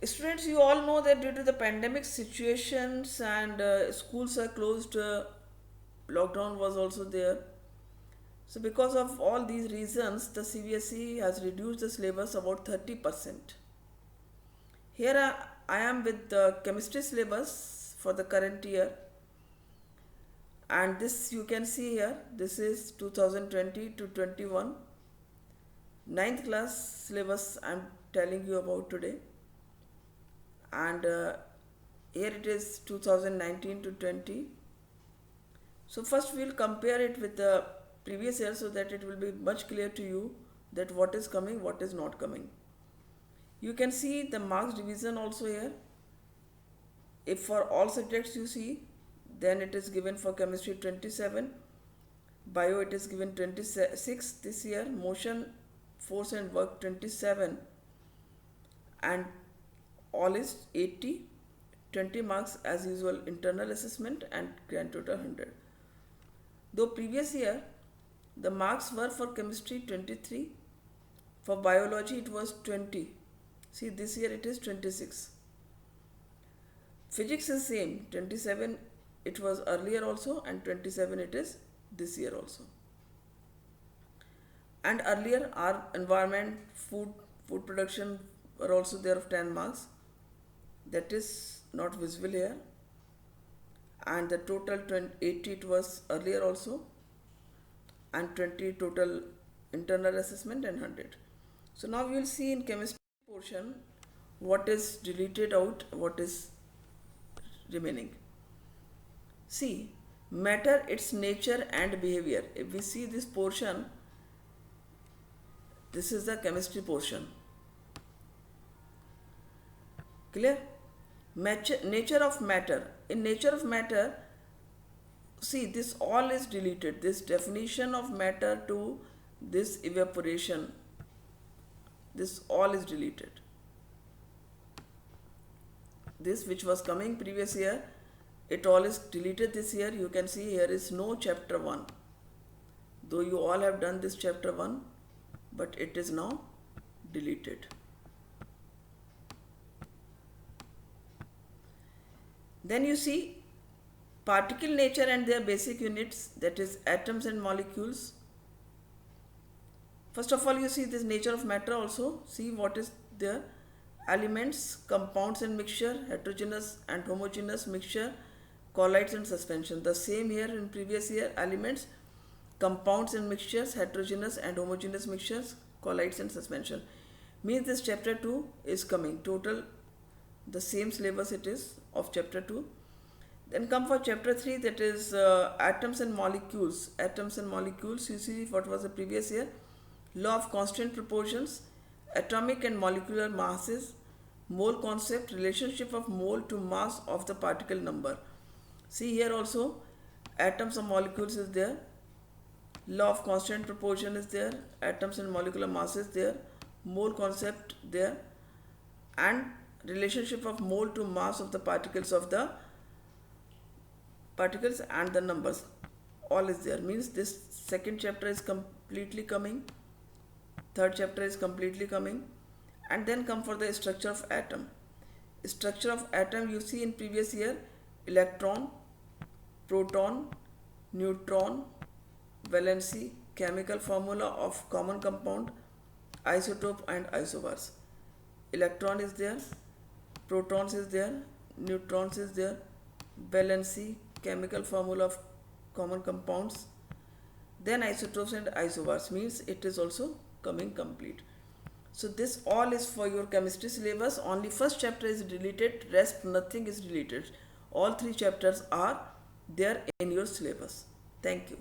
Students, you all know that due to the pandemic situations and schools are closed, lockdown was also there. So, because of all these reasons, the CBSE has reduced the syllabus about 30%. Here I am with the chemistry syllabus for the current year, and this you can see here. This is 2020 to 21, ninth class syllabus I am telling you about today, and here it is 2019 to 20. So first we'll compare it with the previous year so that it will be much clear to you that what is coming, what is not coming. You can see the marks division also here. If for all subjects you see, then it is given for chemistry 27, bio it is given 26 this year, motion, force and work 27, and all is 80, 20 marks as usual internal assessment, and grand total 100. Though previous year the marks were for chemistry 23, for biology it was 20. See, this year it is 26. Physics is same, 27 it was earlier also, and 27 it is this year also. And earlier our environment, food production were also there of 10 marks. That is not visible here. And the total 80 it was earlier also, and 20 total internal assessment and 100. So now we will see in chemistry portion what is deleted out, what is remaining. See, matter, its nature and behavior. If we see this portion, this is the chemistry portion. Clear? Nature of matter. In nature of matter, see, this all is deleted. This definition of matter to this evaporation, this all is deleted. This which was coming previous year, it all is deleted this year. You can see here is no chapter 1. Though you all have done this chapter 1, but it is now deleted. Then you see particle nature and their basic units, that is atoms and molecules. First of all, you see this nature of matter also. See what is there. Elements, compounds and mixture, heterogeneous and homogeneous mixture, colloids and suspension. The same here in previous year, elements, compounds and mixtures, heterogeneous and homogeneous mixtures, colloids and suspension. Means this chapter 2 is coming. Total the same syllabus it is of chapter 2. Then come for chapter 3, that is atoms and molecules. Atoms and molecules, you see what was the previous year. Law of constant proportions, atomic and molecular masses, mole concept, relationship of mole to mass of the particle number. See here also atoms and molecules is there, law of constant proportion is there, atoms and molecular masses there, mole concept there, and relationship of mole to mass of the particles and the numbers, all is there. Means this second chapter is completely coming, third chapter is completely coming. And then come for the structure of atom. Structure of atom, you see in previous year, electron, proton, neutron, valency, chemical formula of common compound, isotope and isobars. Electron is there, protons is there, neutrons is there, valency, chemical formula of common compounds, then isotopes and isobars, means it is also coming complete. So this all is for your chemistry syllabus. Only first chapter is deleted, rest nothing is deleted. All 3 chapters are there in your syllabus. Thank you.